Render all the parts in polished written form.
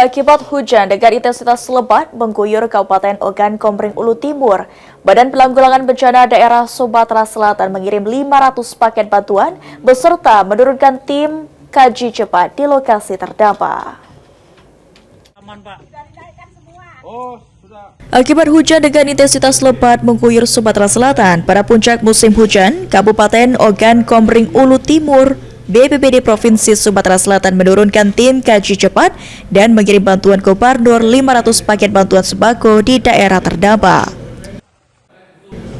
Akibat hujan dengan intensitas lebat mengguyur Kabupaten Ogan Komering Ulu Timur, Badan Penanggulangan Bencana Daerah Sumatera Selatan mengirim 500 paket bantuan beserta menurunkan tim kaji cepat di lokasi terdampak. Akibat hujan dengan intensitas lebat mengguyur Sumatera Selatan pada puncak musim hujan, Kabupaten Ogan Komering Ulu Timur, BPBD Provinsi Sumatera Selatan menurunkan tim kaji cepat dan mengirim bantuan Gubernur 500 paket bantuan sembako di daerah terdampak.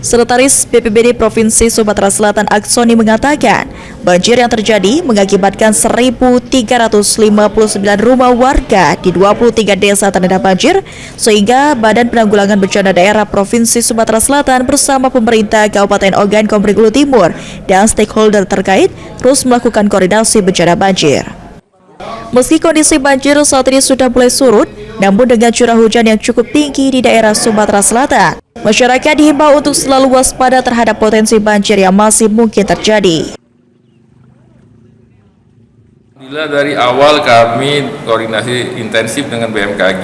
Sekretaris BPBD Provinsi Sumatera Selatan Aksoni mengatakan, banjir yang terjadi mengakibatkan 1.359 rumah warga di 23 desa terendam banjir, sehingga Badan Penanggulangan Bencana Daerah Provinsi Sumatera Selatan bersama pemerintah Kabupaten Ogan Komering Ulu Timur dan stakeholder terkait terus melakukan koordinasi bencana banjir. Meski kondisi banjir saat ini sudah mulai surut, namun dengan curah hujan yang cukup tinggi di daerah Sumatera Selatan, masyarakat dihimbau untuk selalu waspada terhadap potensi banjir yang masih mungkin terjadi. Dari awal kami koordinasi intensif dengan BMKG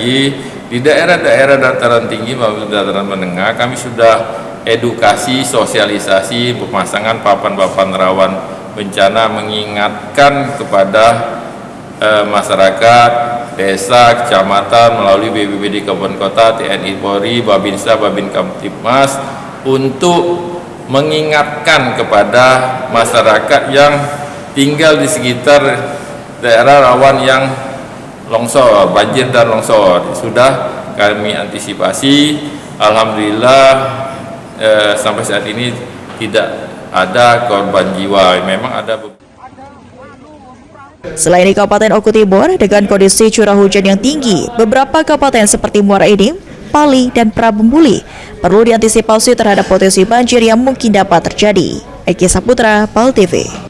di daerah-daerah dataran tinggi maupun dataran menengah, kami sudah edukasi, sosialisasi, pemasangan papan-papan rawan bencana, mengingatkan kepada masyarakat, desa, kecamatan melalui BPBD Kabupaten Kota, TNI Polri, Babinsa, Babin Kamtibmas untuk mengingatkan kepada masyarakat yang tinggal di sekitar daerah rawan yang longsor, banjir dan longsor. Sudah kami antisipasi, alhamdulillah sampai saat ini tidak ada korban jiwa. Memang ada Selain di Kabupaten Oku Timur, dengan kondisi curah hujan yang tinggi, beberapa kabupaten seperti Muara Enim, Pali, dan Prabumbuli perlu diantisipasi terhadap potensi banjir yang mungkin dapat terjadi. Eki Saputra, PAL TV.